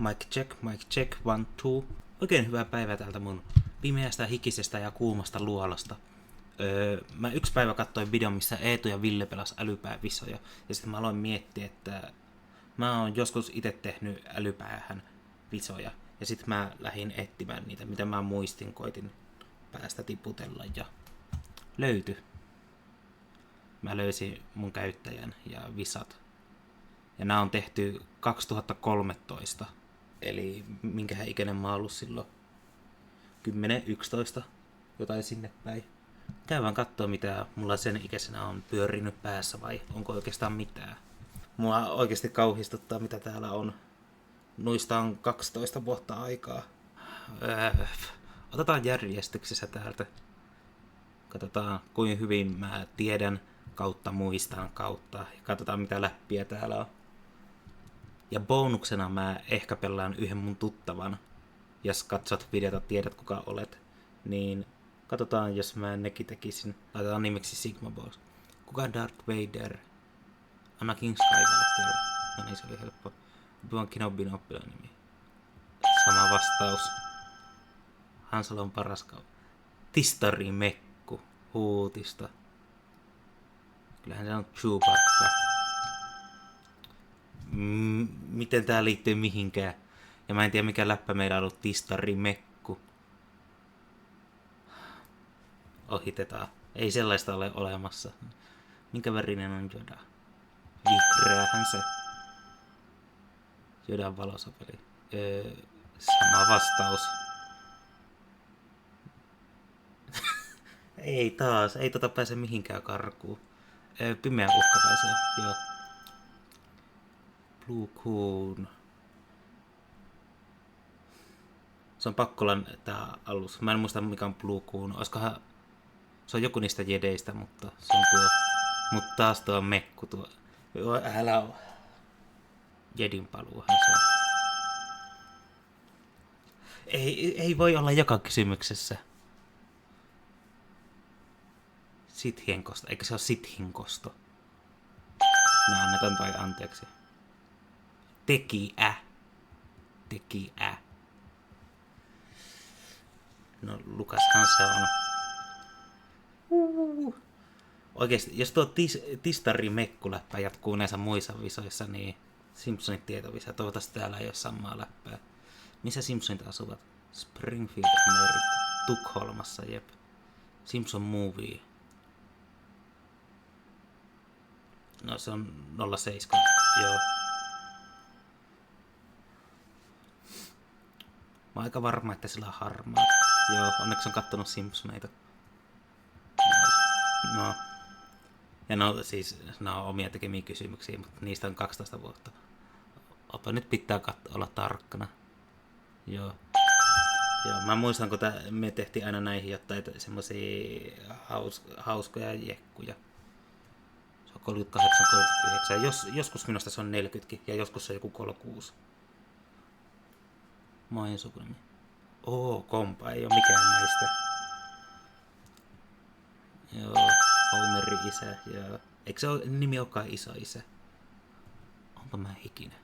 Mic check, 1, 2. Oikein hyvää päivää täältä mun pimeästä, hikisestä ja kuumasta luolasta. Mä yksi päivä katsoin videon, missä Eetu ja Ville pelas älypäävisoja. Ja sitten mä aloin miettiä, että mä oon joskus itse tehnyt älypäähän visoja. Ja sitten mä lähdin etsimään niitä, mitä mä muistin, koitin päästä tiputella ja löytyi. Mä löysin mun käyttäjän ja visat. Ja nämä on tehty 2013. Eli minkähän ikäinen mä oon ollut silloin 10-11, jotain sinne päin. Käy katsoa, mitä mulla sen ikäisenä on pyörinyt päässä vai onko oikeastaan mitään. Mua oikeasti kauhistuttaa, mitä täällä on. Noista on 12 vuotta aikaa. Otetaan järjestyksessä täältä. Katsotaan, kuinka hyvin mä tiedän kautta muistan kautta. Ja katsotaan, mitä läppiä täällä on. Ja bonuksena mä ehkä pelaan yhden mun tuttavan. Jos katsot videota, tiedät kuka olet. Niin katsotaan, jos mä nekin tekisin. Laitetaan nimeksi Sigma Boss. Kuka on Darth Vader? Anakin Skywalker. No niin, se oli helppo. Obi-Wan Kenobin oppilaan nimi. Sama vastaus. Han Solo on paras Tistari Mekku. Huutista. Kyllähän se on Chewbacca. Miten tää liittyy mihinkään? Ja mä en tiedä mikä läppä meillä on ollut Tistari Mekku. Ohitetaan. Ei sellaista ole olemassa. Minkä värinen on Yoda? Vihreähän se. Yodan valosapeli. Sama vastaus. Ei taas. Ei pääse mihinkään karkuun. Pimeä uhka pääsee. Joo. Blue Coon. Se on pakko olla tää alus. Mä en muista mikä on Blue Coon. Oiskohan... Se on joku niistä jedeistä, mutta se on tuo... Mutta taas tuo mekku tuo... Joo, älä oo. Jedin paluuhan se on. Ei voi olla joka kysymyksessä. Sithien kosto. Eikö se ole Sithin kosto? No annetaan toi anteeksi. Tekijä. No Lukashan se on. Oikeesti, jos tuo Tistari Mekku-läppä jatkuu näissä muissa visoissa, niin Simpsonit tietovisa. Toivottavasti täällä ei ole samaa läppää. Missä Simpsonit asuvat? Springfield, Amerikka. Tukholmassa, jep. Simpson Movie. No se on 07, joo. Mä oon aika varma, että sillä on harmaa. Joo, onneksi on kattonut Simpsoneita. No. Ja no siis, nämä on omia tekemiä kysymyksiä, mutta niistä on 12 vuotta. Opa nyt pitää olla tarkkana. Joo. Joo, mä muistan, kun me tehtiin aina näihin jotain semmosia hauskoja jekkuja. Se on 38, 39. Joskus minusta se on 40 ja joskus se on joku 36. Moi sukunimi. Kompa ei oo mikään näistä. Joo, Homerin isä, joo. Eikö se ole nimi olekaan iso isä? Onko mä hikinen?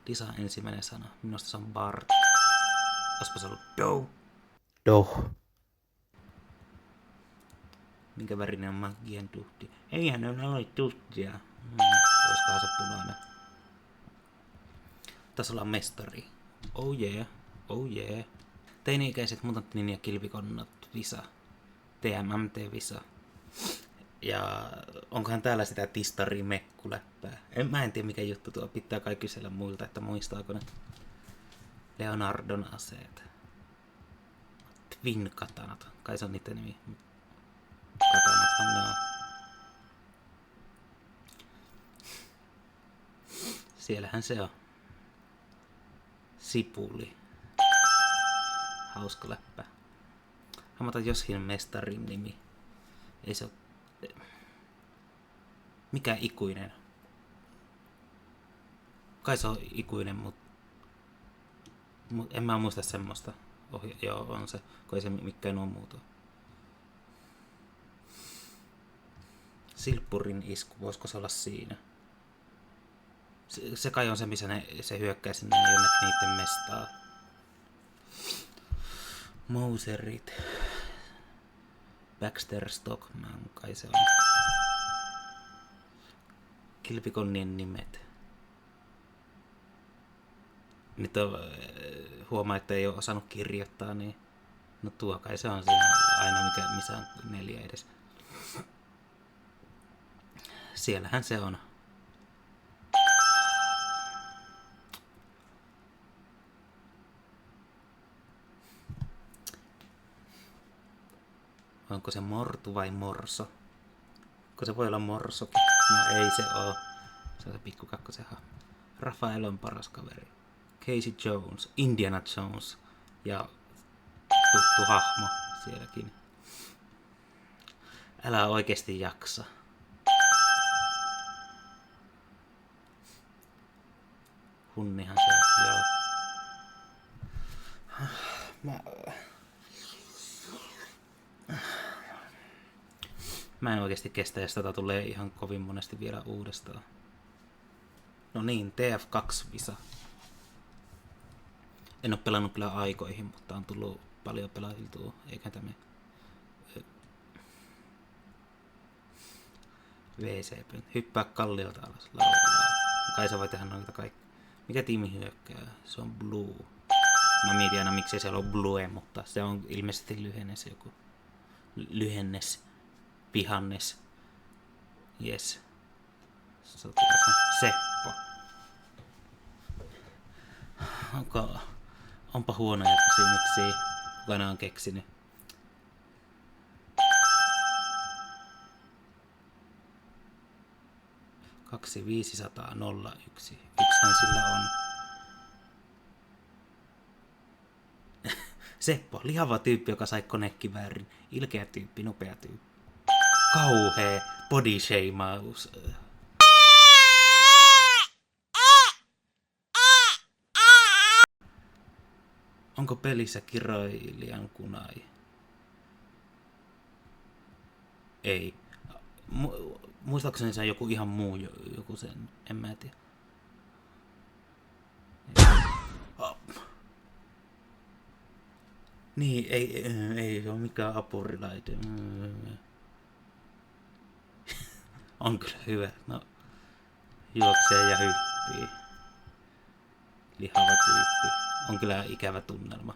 Lisa ensimmäinen sana. Minusta se on Bart. Olispa se ollut Doh. Minkä värinen on Magien tuhti? Eihän ne ole tuhtia. Olisikohan se punainen? Tässä ollaan mestari. Oh yeah. Teini-ikäiset mutanttinin ja kilvikonnat visa. TMMT-visa. Ja onkohan täällä sitä Tistari Mekku-läppää? Mä en tiedä mikä juttu tuo. Pitää kai kysellä muilta, että muistaako ne. Leonardon aseet. Twin katanat. Kai se on niiden nimi. Katanathan ne on. Siellähän se on. Sipuli. Hauska läppä. Hammata Joshin mestarin nimi. Ei se ole... Mikä ikuinen? Kai se on ikuinen, mut en mä muista semmoista. Joo, on se. Kun ei se mikään oo muuta. Silppurin isku, voisiko se olla siinä? Se kai on se, missä se hyökkää sinne jonnekin niitten mestaa. Mouserit. Baxter Stockman, kai se on. Kilpikonnien nimet. Nyt on, huomaa, että ei ole osannut kirjoittaa, niin no tuo kai se on siinä aina, missä on 4 edes. Siellähän se on. Onko se mortu vai morso? Kun se voi olla morsokin. No ei se oo. Se on se pikku kakkosen hahmo. Rafael on paras kaveri. Casey Jones, Indiana Jones ja tuttu hahmo sielläkin. Älä oikeesti jaksa. Hunnihan se on, joo. Mä en oikeesti kestä, jos tätä tulee ihan kovin monesti vielä uudestaan. No niin, TF2-visa. En oo pelannut kyllä aikoihin, mutta on tullut paljon pelailtua, eikä tämä VCP. Hyppää kalliolta alas, laulaa. Kai se voi tehdä noita kaikki. Mikä tiimi hyökkää? Se on Blue. Mä mietin aina, miksei siellä on Blue, mutta se on ilmeisesti lyhennes joku. Lyhennes. Vihannes. Jes. Sotilas on Seppo. Onpa huonoja kysymyksiä. Kuka ne on keksinyt? Kaksi 500 0 1. Yksihän sillä on. Seppo, lihava tyyppi, joka sai konekiväärin. Ilkeä tyyppi, nopea tyyppi. Kauhea body shameaus. Onko pelissä kiroilijan kunai? Ei. Muistaakseni se on joku ihan muu, joku sen, en mä tiedä. Oh. Niin, ei ole mikään apurilaite. On kyllä hyvä. No, juoksee ja hyppii. Lihava tyyppi. On kyllä ikävä tunnelma.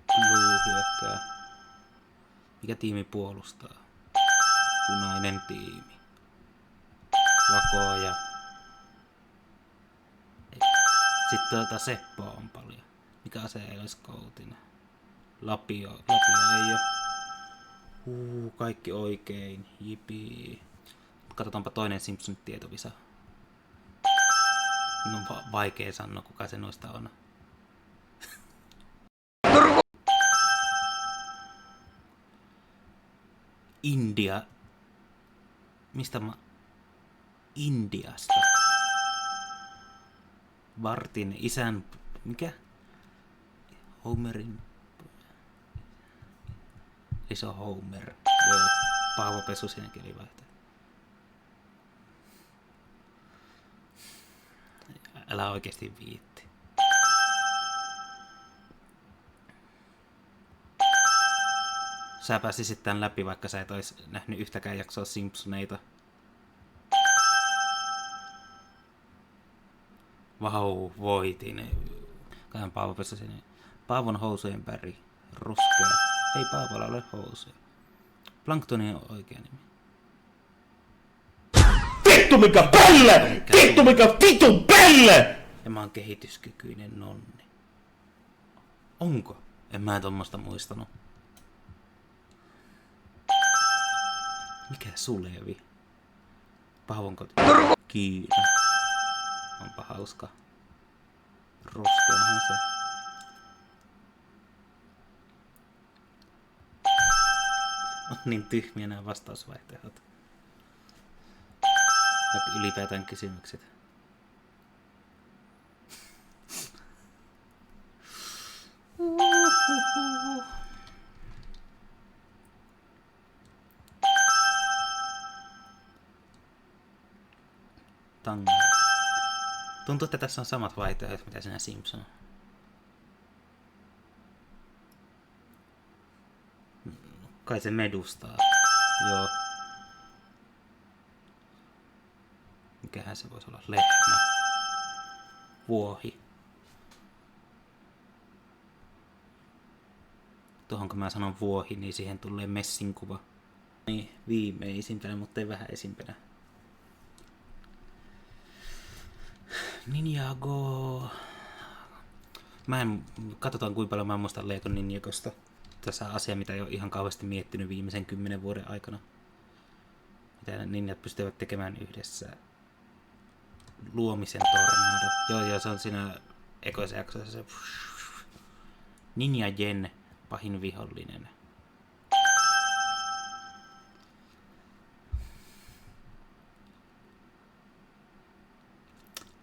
Blue hyökkää. Mikä tiimi puolustaa? Punainen tiimi. Vakoja. Sitten Seppoa on paljon. Mikä ase ei olisi koutinen? Lapio ei oo. Kaikki oikein. Jipii. Katsotaanpa toinen Simpsonit tietovisa. No vaikea sanoa, kuka se noista on. India. Mistä mä... Indiasta. Bartin isän... Mikä? Homerin... Iso Homer. Joo. Paavo Pesu siinä kelivaihtaa. Älä oikeesti viitti. Sä pääsisit tän läpi, vaikka sä et ois nähnyt yhtäkään jaksoa Simpsoneita. Vau, voitin. Kaihan Paavo Pesu siinä. Paavon housujen väri. Ruskea. Ei Paavolla ole housuja. Planktoni on oikea nimi. Vittu mikä pelle! Vittu mikä vitun pelle! Ja mä oon kehityskykyinen nonni. Onko? En mä tommoista muistanut. Mikä Sulevi? Paavon koti. Kiina. Onpa hauska. Ruskeahan se. On niin tyhmiä nämä vastausvaihtoehdot. Ja ylipäätään kysymykset. Tango. Tuntuu, että tässä on samat vaihtoehdot, mitä siinä Simpson. Kai se medustaa. Joo. Mikähän se voisi olla? Lehmä. Vuohi. Tuohon kun mä sanon vuohi, niin siihen tulee messinkuva. Niin, viimeisimpänä, mutta ei vähäisimpänä. Ninjago. Katsotaan kuinka paljon mä muistan Lego Ninjagosta. Tässä on asia, mitä ei ole ihan kauheasti miettinyt viimeisen 10 vuoden aikana. Mitä ninjat pystyvät tekemään yhdessä. Luomisen tornado. Joo, se on siinä ekoisessa jaksossa se Ninja Jen, pahin vihollinen.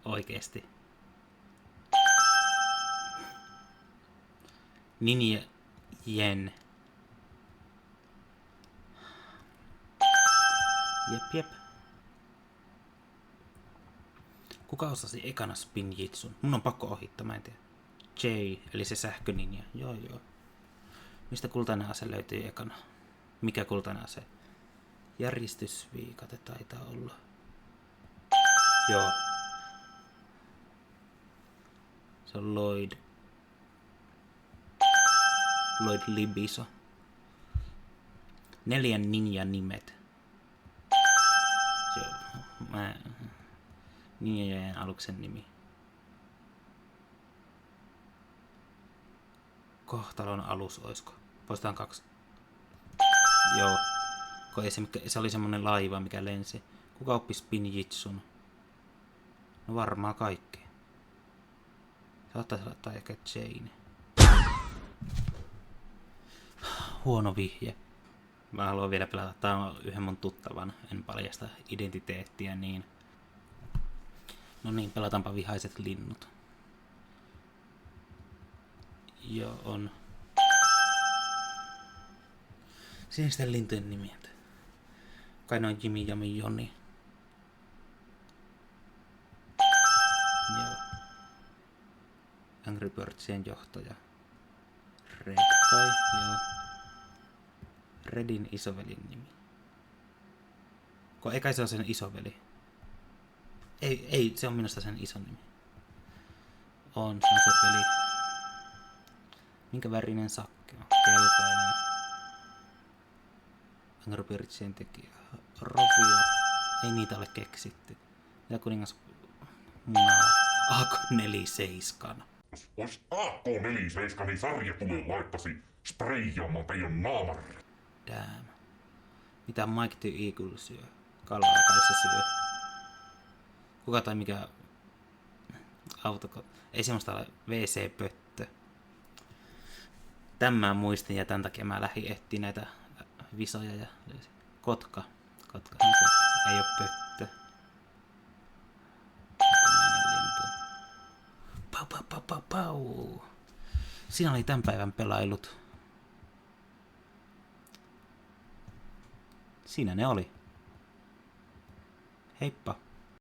Oikeesti. Ninja Jen. Jep. Kuka osasi ekana Spinjitsun? Mun on pakko ohittaa, mä en tiedä. J, eli se sähköninja. Joo. Mistä kultainen ase löytyy ekana? Mikä kultainen ase? Järjestysviikate taitaa olla. Joo. Se on Lloyd Libiso. 4 ninjan nimet. Joo. Ninjojen aluksen nimi. Kohtalon alus oisko? Poistetaan 2. Joo. Se oli semmonen laiva, mikä lensi. Kuka oppi Spinjitsun? No varmaan kaikki. Saattaisi laittaa ehkä Jane. Huono vihje. Mä haluan vielä pelata. Tää on yhden mun tuttavan. En paljasta identiteettiä niin. No niin, pelataanpa Vihaiset linnut. Joo, on. Sinisten lintujen nimet. Kai ne on Jimmy, Jami, Joni. Joo. Angry Birdsien johtaja. Red kai, joo. Redin isovelin nimi. Eikä se on sen isoveli. Ei, se on minusta sen ison nimi. On, se on se peli. Minkä värinen sakki on? Keltainen. Angry Birdsien tekijä. Rovio. Ei niitä ole keksitty. Ja kuningas munaa. AK-47. Jos AK-47, niin sarja tulee laittasi spreijaamaan teidän naamarille. Damn. Mitä Mike the Eagle syö? Kalaa kai se syö. Kuka tai mikä autoko? Ei semmoista ole WC-pöttö. Tämän muistin ja tämän takia mä lähdin etsiä näitä visoja ja kotka. Kotkahan se ei oo pöttö. Pau. Siinä oli tämän päivän pelailut. Siinä ne oli. Heippa.